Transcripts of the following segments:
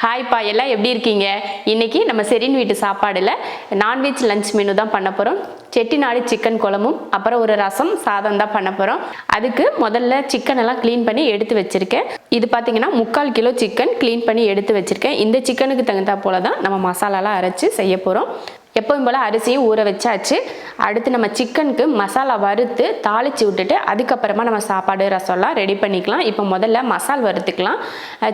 Hi பா, எல்லாம் எப்படி இருக்கீங்க? இன்னைக்கு நம்ம செரின் வீட்டு சாப்பாடுல நான்வெஜ் லஞ்ச் மெனு தான் பண்ண போகிறோம். செட்டிநாடு சிக்கன் குழம்பும் அப்புறம் ஒரு ரசம் சாதம் தான் பண்ண போகிறோம். அதுக்கு முதல்ல சிக்கன் எல்லாம் க்ளீன் பண்ணி எடுத்து வச்சிருக்கேன். இது பார்த்தீங்கன்னா 3/4 கிலோ சிக்கன் க்ளீன் பண்ணி எடுத்து வச்சிருக்கேன். இந்த சிக்கனுக்கு தகுந்தா போல தான் நம்ம மசாலாலாம் அரைச்சி செய்ய போகிறோம். எப்பவும் போல் அரிசியும் ஊற வச்சாச்சு. அடுத்து நம்ம சிக்கனுக்கு மசாலா வறுத்து தாளித்து விட்டுட்டு அதுக்கப்புறமா நம்ம சாப்பாடு ரசம்லாம் ரெடி பண்ணிக்கலாம். இப்போ முதல்ல மசால் வறுத்துக்கலாம்.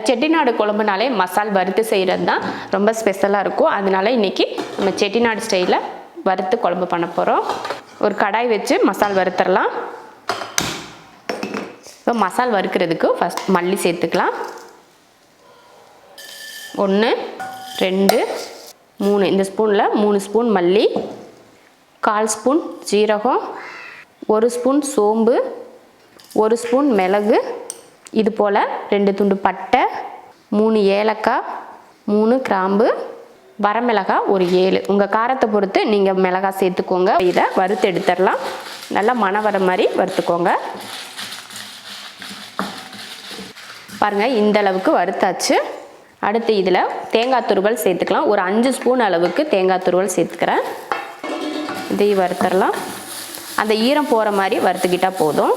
செட்டிநாடு குழம்புனாலே மசால் வறுத்து செய்கிறது தான் ரொம்ப ஸ்பெஷலாக இருக்கும். அதனால இன்றைக்கி நம்ம செட்டிநாடு ஸ்டைலில் வறுத்து குழம்பு பண்ண போகிறோம். ஒரு கடாய் வச்சு மசால் வறுத்துடலாம். இப்போ மசால் வறுக்கிறதுக்கு ஃபஸ்ட் மல்லி சேர்த்துக்கலாம். 1 2 3 இந்த ஸ்பூனில் 3 ஸ்பூன் மல்லி, 1/4 ஸ்பூன் ஜீரகம், 1 ஸ்பூன் சோம்பு, 1 ஸ்பூன் மிளகு, இது போல் 2 துண்டு பட்டை, 3 ஏலக்காய், 3 கிராம்பு, வரமிளகாய் ஒரு 7. உங்கள் காரத்தை பொறுத்து நீங்கள் மிளகாய் சேர்த்துக்கோங்க. இதை வறுத்து எடுத்துடலாம். நல்லா மணம் வர மாதிரி வறுத்துக்கோங்க. பாருங்கள், இந்த அளவுக்கு வறுத்தாச்சு. அடுத்து இதில் தேங்காய் துருவல் சேர்த்துக்கலாம். ஒரு 5 ஸ்பூன் அளவுக்கு தேங்காய் துருவல் சேர்த்துக்கிறேன். இதையும் வறுத்துடலாம். அந்த ஈரம் போகிற மாதிரி வறுத்துக்கிட்டால் போதும்.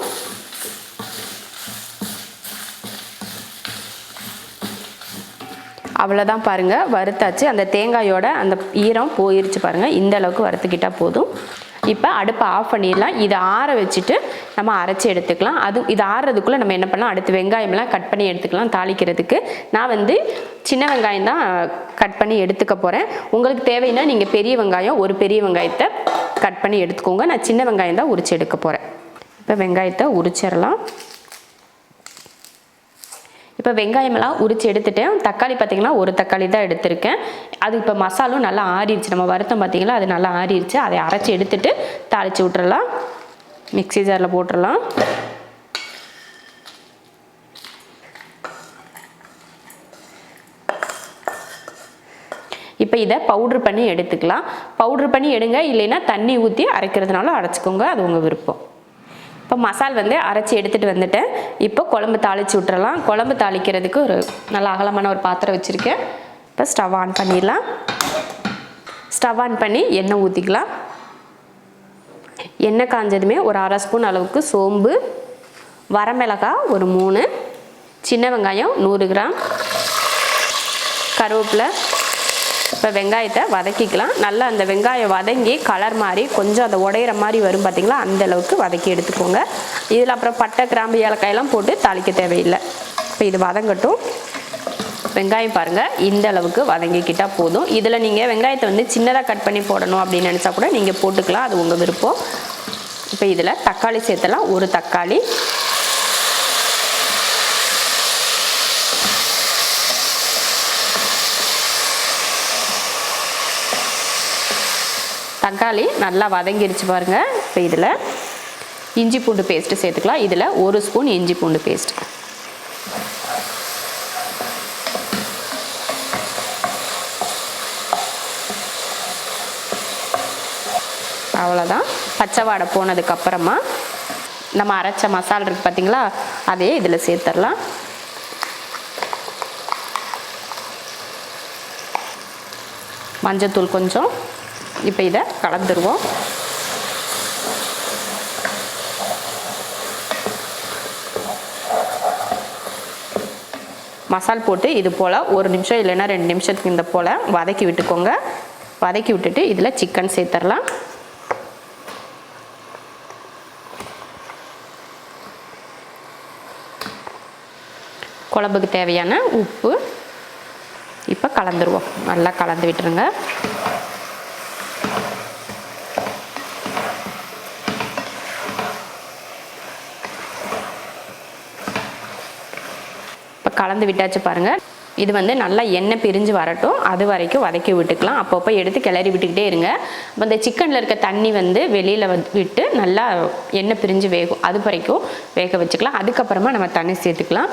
அவ்வளோதான், பாருங்கள் வறுத்தாச்சு. அந்த தேங்காயோட அந்த ஈரம் போயிருச்சு பாருங்கள். இந்த அளவுக்கு வறுத்துக்கிட்டால் போதும். இப்போ அடுப்பை ஆஃப் பண்ணிடலாம். இதை ஆற வச்சுட்டு நம்ம அரைச்சி எடுத்துக்கலாம். இது ஆறுறதுக்குள்ளே நம்ம என்ன பண்ணலாம், அடுத்து வெங்காயம்லாம் கட் பண்ணி எடுத்துக்கலாம். தாளிக்கிறதுக்கு நான் சின்ன வெங்காயம் தான் கட் பண்ணி எடுத்துக்க போகிறேன். உங்களுக்கு தேவைன்னா நீங்கள் பெரிய வெங்காயம், ஒரு பெரிய வெங்காயத்தை கட் பண்ணி எடுத்துக்கோங்க. நான் சின்ன வெங்காயம் தான் உரித்து எடுக்க போகிறேன். இப்போ வெங்காயத்தை உரிச்சிடலாம். இப்போ வெங்காயமெல்லாம் உரித்து எடுத்துட்டேன். தக்காளி பார்த்திங்கன்னா ஒரு தக்காளி தான் எடுத்திருக்கேன். அது இப்போ மசாலும் நல்லா ஆறிடுச்சு. நம்ம வறுத்தம் பார்த்திங்களா, அது நல்லா ஆறிடுச்சு. அதை அரைச்சி எடுத்துட்டு தாளித்து விட்டுறலாம். மிக்ஸி ஜாரில் போட்டுடலாம். இப்போ இதை பவுட்ரு பண்ணி எடுத்துக்கலாம். பவுட்ரு பண்ணி எடுங்க, இல்லைன்னா தண்ணி ஊற்றி அரைக்கிறதுனால அரைச்சிக்கோங்க, அது உங்கள் விருப்பம். இப்போ மசால் அரைச்சி எடுத்துகிட்டு வந்துட்டேன். இப்போ குழம்பு தாளித்து விட்டுறலாம். குழம்பு தாளிக்கிறதுக்கு ஒரு நல்ல அகலமான ஒரு பாத்திரம் வச்சுருக்கேன். இப்போ ஸ்டவ் ஆன் பண்ணிடலாம். ஸ்டவ் ஆன் பண்ணி எண்ணெய் ஊற்றிக்கலாம். எண்ணெய் காஞ்சதுமே ஒரு 1/2 ஸ்பூன் அளவுக்கு சோம்பு, வரமிளகாய் ஒரு 3, சின்ன வெங்காயம் 100 கிராம், கருவேப்பிலை. இப்போ வெங்காயத்தை வதக்கிக்கலாம். நல்லா அந்த வெங்காயம் வதங்கி கலர் மாதிரி கொஞ்சம் அந்த உடையிற மாதிரி வரும் பார்த்திங்களா, அந்த அளவுக்கு வதக்கி எடுத்துக்கோங்க. இதில் அப்புறம் பட்டை கிராம்பு ஏலக்காயெல்லாம் போட்டு தாளிக்க தேவையில்லை. இப்போ இது வதங்கட்டும். வெங்காயம் பாருங்கள், இந்த அளவுக்கு வதங்கிக்கிட்டால் போதும். இதில் நீங்கள் வெங்காயத்தை சின்னதாக கட் பண்ணி போடணும் அப்படின்னு நினச்சா கூட நீங்கள் போட்டுக்கலாம், அது உங்கள் விருப்பம். இப்போ இதில் தக்காளி சேர்த்தலாம். ஒரு தக்காளி, தக்காளி நல்லா வதங்கிருச்சு பாருங்கள். இப்போ இதில் இஞ்சி பூண்டு பேஸ்ட்டு சேர்த்துக்கலாம். இதில் 1 ஸ்பூன் இஞ்சி பூண்டு பேஸ்ட், அவ்வளோதான். பச்சை வாடை போனதுக்கப்புறமா நம்ம அரைச்ச மசாலா இருக்குது பார்த்திங்களா, அதையே இதில் சேர்த்துடலாம். மஞ்சத்தூள் கொஞ்சம். இப்போ இதை கலந்துருவோம். மசால் போட்டு இது போல் 1 நிமிஷம் இல்லைன்னா 2 நிமிஷத்துக்கு இந்த போல் வதக்கி விட்டுக்கோங்க. வதக்கி விட்டுட்டு இதில் சிக்கன் சேர்த்துடலாம். குழம்புக்கு தேவையான உப்பு. இப்போ கலந்துருவோம். நல்லா கலந்து விட்டுருங்க. இப்போ கலந்து விட்டாச்சு பாருங்கள். இது நல்லா எண்ணெய் பிரிஞ்சு வரட்டும், அது வரைக்கும் வதக்கி விட்டுக்கலாம். அப்பப்போ எடுத்து கிளறி விட்டுக்கிட்டே இருங்க. இப்போ இந்த சிக்கனில் இருக்க தண்ணி வெளியில் விட்டு நல்லா எண்ணெய் பிரிஞ்சு வேகும், அது வரைக்கும் வேக வச்சுக்கலாம். அதுக்கப்புறமா நம்ம தண்ணி சேர்த்துக்கலாம்.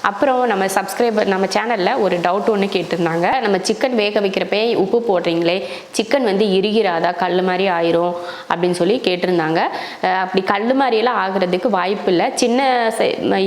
அப்புறம் நம்ம சப்ஸ்கிரைபர் நம்ம சேனலில் ஒரு டவுட் ஒன்று கேட்டிருந்தாங்க. நம்ம சிக்கன் வேக வைக்கிறப்பே உப்பு போடுறீங்களே, சிக்கன் வந்து இறுகிறாதா, கல் மாதிரி ஆயிரும் அப்படின்னு சொல்லி கேட்டிருந்தாங்க. அப்படி கல் மாதிரியெல்லாம் ஆகிறதுக்கு வாய்ப்பு இல்லை. சின்ன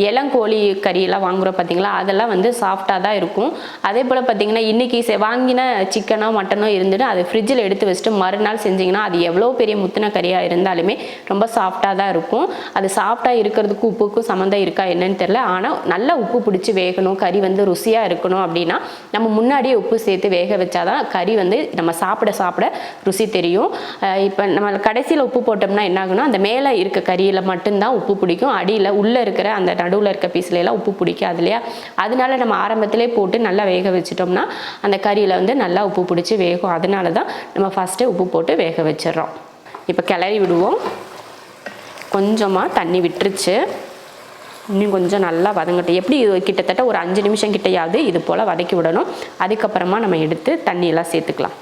இளங்கோழி கறியெல்லாம் வாங்குகிறோம் பார்த்தீங்களா, அதெல்லாம் வந்து சாஃப்டாக தான் இருக்கும். அதே போல் பார்த்தீங்கன்னா இன்றைக்கி வாங்கின சிக்கனோ மட்டனோ இருந்துட்டு அது ஃப்ரிட்ஜில் எடுத்து வச்சுட்டு மறுநாள் செஞ்சிங்கன்னா அது எவ்வளோ பெரிய முத்தின கறியாக இருந்தாலுமே ரொம்ப சாஃப்டாக தான் இருக்கும். அது சாஃப்டாக இருக்கிறதுக்கு உப்புக்கும் சம்மந்தம் இருக்கா என்னன்னு தெரியல. ஆனால் நல்லா உப்பு பிடிச்சி வேகணும், கறி வந்து ருசியாக இருக்கணும் அப்படின்னா நம்ம முன்னாடியே உப்பு சேர்த்து வேக வச்சாதான் கறி வந்து நம்ம சாப்பிட சாப்பிட ருசி தெரியும். இப்போ நம்ம கடைசியில் உப்பு போட்டோம்னா என்ன ஆகுனா அந்த மேலே இருக்க கறியில் மட்டும்தான் உப்பு பிடிக்கும், அடியில் உள்ளே இருக்கிற அந்த நடுவில் இருக்க பீஸ்ல எல்லாம் உப்பு பிடிக்காது இல்லையா. அதனால நம்ம ஆரம்பத்திலே போட்டு நல்லா வேக வச்சிட்டோம்னா அந்த கறியில் வந்து நல்லா உப்பு பிடிச்சி வேகும். அதனால தான் நம்ம ஃபஸ்ட்டே உப்பு போட்டு வேக வச்சிடறோம். இப்போ கிளறி விடுவோம். கொஞ்சமாக தண்ணி விட்டுருச்சு, இன்னும் கொஞ்சம் நல்லா வதங்கட்டும். எப்படி கிட்டத்தட்ட ஒரு 5 நிமிஷம் கிட்டையாவது இது போல் வதக்கி விடணும். அதுக்கப்புறமா நம்ம எடுத்து தண்ணியெல்லாம் சேர்த்துக்கலாம்.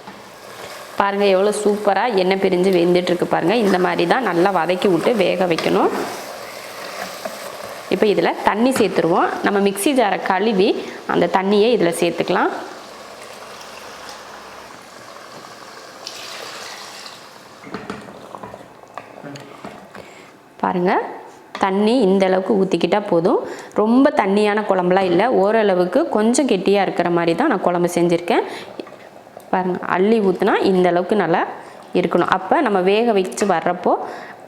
பாருங்கள் எவ்வளோ சூப்பராக எண்ணெய் பிரிஞ்சு வெந்துட்டுருக்கு பாருங்கள். இந்த மாதிரி தான் நல்லா வதக்கி விட்டு வேக வைக்கணும். இப்போ இதில் தண்ணி சேர்த்துருவோம். நம்ம மிக்ஸி ஜாரை கழுவி அந்த தண்ணியை இதில் சேர்த்துக்கலாம். பாருங்கள் தண்ணி இந்த அளவுக்கு ஊற்றிக்கிட்டால் போதும். ரொம்ப தண்ணியான குழம்புலாம் இல்லை, ஓரளவுக்கு கொஞ்சம் கெட்டியாக இருக்கிற மாதிரி தான் நான் குழம்பு செஞ்சுருக்கேன். பாருங்கள் அள்ளி ஊற்றினா இந்த அளவுக்கு நல்லா இருக்கணும். அப்போ நம்ம வேக வச்சு வர்றப்போ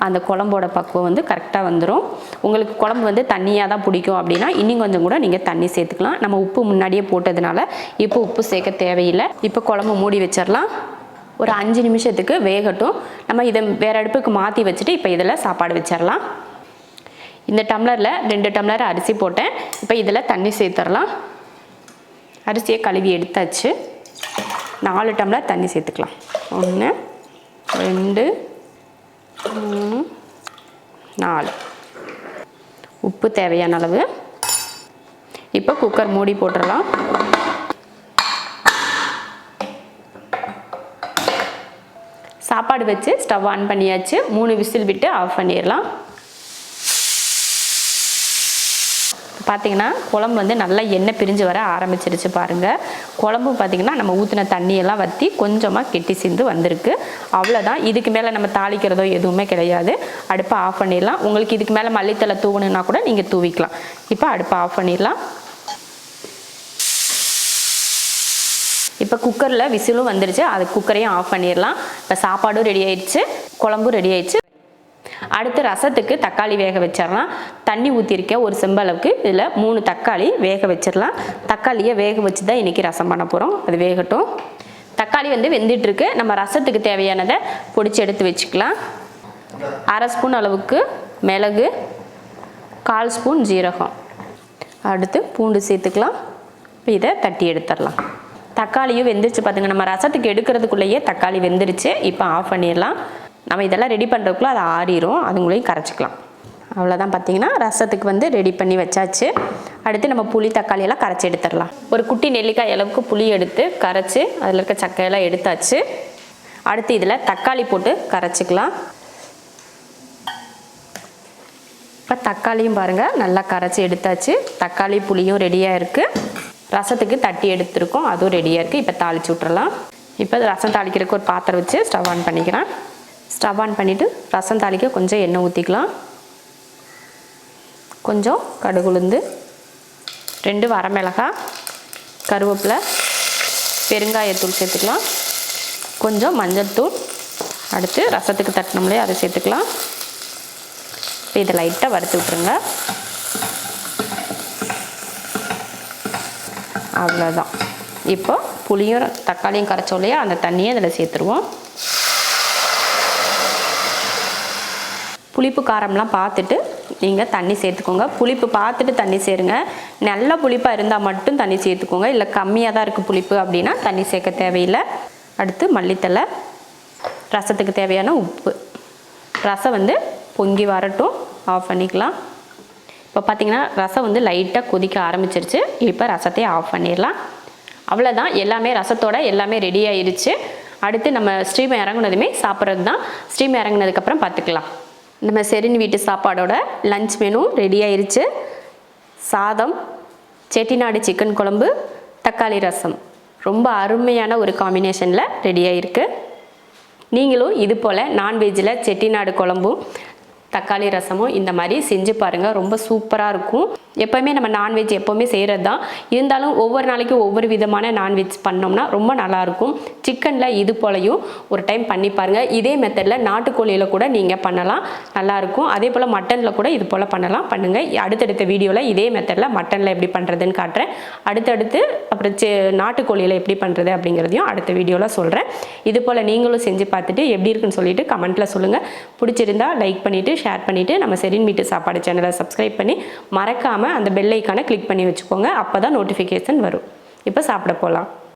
அந்த குழம்போட பக்குவம் வந்து கரெக்டாக வந்துடும். உங்களுக்கு குழம்பு வந்து தண்ணியாக தான் பிடிக்கும் அப்படின்னா இன்னும் கொஞ்சம் கூட நீங்கள் தண்ணி சேர்த்துக்கலாம். நம்ம உப்பு முன்னாடியே போட்டதுனால இப்போ உப்பு சேர்க்க தேவையில்லை. இப்போ குழம்பு மூடி வச்சிடலாம். ஒரு 5 நிமிஷத்துக்கு வேகட்டும். நம்ம இதை வேறு அடுப்புக்கு மாற்றி வச்சுட்டு இப்போ இதில் சாப்பாடு வச்சிடலாம். இந்த டம்ளரில் 2 டம்ளர் அரிசி போட்டேன். இப்போ இதில் தண்ணி சேர்த்துடலாம். அரிசியை கழுவி எடுத்தாச்சு. 4 டம்ளர் தண்ணி சேர்த்துக்கலாம். 1 2 3 4. உப்பு தேவையான அளவு. இப்போ குக்கர் மூடி போட்டுடலாம். சாப்பாடு வச்சு ஸ்டவ் ஆன் பண்ணியாச்சு. 3 விசில் விட்டு ஆஃப் பண்ணிடலாம். பார்த்தீங்கன்னா குழம்பு வந்து நல்லா எண்ணெய் பிரிஞ்சு வர ஆரம்பிச்சிருச்சு பாருங்கள். குழம்பு பார்த்திங்கன்னா நம்ம ஊற்றின தண்ணியெல்லாம் வற்றி கொஞ்சமாக கெட்டி சிந்து வந்திருக்கு. அவ்வளோதான். இதுக்கு மேலே நம்ம தாளிக்கிறதோ எதுவுமே கிடையாது. அடுப்பை ஆஃப் பண்ணிடலாம். உங்களுக்கு இதுக்கு மேலே மல்லித்தலை தூவணுன்னா கூட நீங்கள் தூவிக்கலாம். இப்போ அடுப்பை ஆஃப் பண்ணிடலாம். இப்போ குக்கரில் விசிலும் வந்துருச்சு, அது குக்கரையும் ஆஃப் பண்ணிடலாம். இப்போ சாப்பாடும் ரெடி ஆயிடுச்சு, குழம்பும் ரெடி ஆயிடுச்சு. அடுத்து ரசத்துக்கு தக்காளி வேக வச்சிடலாம். தண்ணி ஊற்றிருக்கேன் ஒரு செம்பளவுக்கு. இதில் 3 தக்காளி வேக வச்சிடலாம். தக்காளியை வேக வச்சு தான் இன்றைக்கி ரசம் பண்ண போகிறோம். அது வேகட்டும். தக்காளி வந்து வெந்துட்டுருக்கு. நம்ம ரசத்துக்கு தேவையானதை பொடிச்சு எடுத்து வச்சுக்கலாம். 1/2 ஸ்பூன் அளவுக்கு மிளகு, 1/4 ஸ்பூன் ஜீரகம், அடுத்து பூண்டு சேர்த்துக்கலாம். இப்போ இதை தட்டி எடுத்துடலாம். தக்காளியும் வெந்துருச்சு பார்த்துங்க. நம்ம ரசத்துக்கு எடுக்கிறதுக்குள்ளேயே தக்காளி வெந்துருச்சு. இப்போ ஆஃப் பண்ணிடலாம். நம்ம இதெல்லாம் ரெடி பண்ணுறதுக்குள்ளே அது ஆறிடும், அதுங்களையும் கரைச்சிக்கலாம். அவ்வளோதான். பார்த்திங்கன்னா ரசத்துக்கு வந்து ரெடி பண்ணி வச்சாச்சு. அடுத்து நம்ம புளி தக்காளியெல்லாம் கரைச்சி எடுத்துடலாம். ஒரு குட்டி நெல்லிக்காய் அளவுக்கு புளி எடுத்து கரைச்சி அதில் இருக்க சக்கையெல்லாம் எடுத்தாச்சு. அடுத்து இதில் தக்காளி போட்டு கரைச்சிக்கலாம். இப்போ தக்காளியும் பாருங்கள் நல்லா கரைச்சி எடுத்தாச்சு. தக்காளி புளியும் ரெடியாக இருக்குது. ரசத்துக்கு தட்டி எடுத்துருக்கோம், அதுவும் ரெடியாக இருக்குது. இப்போ தாளித்து விட்றலாம். இப்போ ரசம் தாளிக்கிறதுக்கு ஒரு பாத்திரம் வச்சு ஸ்டவ் ஆன் பண்ணிக்கிறேன். ஸ்டவ் ஆன் பண்ணிவிட்டு ரசம் தாளிக்க கொஞ்சம் எண்ணெய் ஊற்றிக்கலாம். கொஞ்சம் கடுகு உளுந்து, 2 வரமிளகாய், கருவேப்பிலை, பெருங்காயத்தூள் சேர்த்துக்கலாம். கொஞ்சம் மஞ்சள் தூள், அடுத்து ரசத்துக்கு தட்டினோம்லையே அதை சேர்த்துக்கலாம். இப்போ இதை லைட்டாக வறுத்து விட்ருங்க. அவ்வளோதான். இப்போ புளியும் தக்காளியும் கரைச்சோம் இல்லையா, அந்த தண்ணியை அதில் சேர்த்துருவோம். புளிப்பு காரம்லாம் பார்த்துட்டு நீங்கள் தண்ணி சேர்த்துக்கோங்க. புளிப்பு பார்த்துட்டு தண்ணி சேருங்க. நல்ல புளிப்பாக இருந்தால் மட்டும் தண்ணி சேர்த்துக்கோங்க. இல்லை கம்மியாக தான் இருக்குது புளிப்பு அப்படின்னா தண்ணி சேர்க்க தேவையில்லை. அடுத்து மல்லித்தலை, ரசத்துக்கு தேவையான உப்பு. ரசம் வந்து பொங்கி வரட்டும், ஆஃப் பண்ணிக்கலாம். இப்போ பார்த்திங்கன்னா ரசம் வந்து லைட்டாக கொதிக்க ஆரம்பிச்சிருச்சு. இப்போ ரசத்தை ஆஃப் பண்ணிடலாம். அவ்வளோதான். எல்லாமே ரசத்தோட எல்லாமே ரெடி ஆயிடுச்சு. அடுத்து நம்ம ஸ்டீம் இறங்குனதுமே சாப்பிட்றது தான். ஸ்டீம் இறங்குனதுக்கப்புறம் பார்த்துக்கலாம். நம்ம ஷெரின் வீட்டு சாப்பாடோட லஞ்ச் மெனு ரெடி ஆயிடுச்சு. சாதம், செட்டிநாடு சிக்கன் குழம்பு, தக்காளி ரசம் ரொம்ப அருமையான ஒரு காம்பினேஷனில் ரெடியாக இருக்குது. நீங்களும் இது போல் நான்வெஜ்ஜில் செட்டிநாடு குழம்பும் தக்காளி ரசமும் இந்த மாதிரி செஞ்சு பாருங்கள். ரொம்ப சூப்பராக இருக்கும். எப்போவுமே நம்ம நான்வெஜ் எப்போவுமே செய்கிறது தான், இருந்தாலும் ஒவ்வொரு நாளைக்கும் ஒவ்வொரு விதமான நான்வெஜ் பண்ணோம்னா ரொம்ப நல்லாயிருக்கும். சிக்கனில் இது போலையும் ஒரு டைம் பண்ணி பாருங்கள். இதே மெத்தடில் நாட்டுக்கோழியில் கூட நீங்கள் பண்ணலாம், நல்லாயிருக்கும். அதே போல் மட்டனில் கூட இது போல் பண்ணுங்கள். அடுத்தடுத்த வீடியோவில் இதே மெத்தடில் மட்டனில் எப்படி பண்ணுறதுன்னு காட்டுறேன். அடுத்தடுத்து அப்புறம் நாட்டுக்கோழியில் எப்படி பண்ணுறது அப்படிங்கிறதையும் அடுத்த வீடியோவில் சொல்கிறேன். இது போல் நீங்களும் செஞ்சு பார்த்துட்டு எப்படி இருக்குன்னு சொல்லிட்டு கமெண்ட்டில் சொல்லுங்கள். பிடிச்சிருந்தா லைக் பண்ணிவிட்டு ஷேர் பண்ணிவிட்டு நம்ம செரின் வீட்டு சாப்பாடு சேனலை சப்ஸ்கிரைப் பண்ணி மறக்காமல் அந்த பெல் ஐக்கானை கிளிக் பண்ணி வச்சுக்கோங்க. அப்போ தான் நோட்டிஃபிகேஷன் வரும். இப்போ சாப்பிட போகலாம்.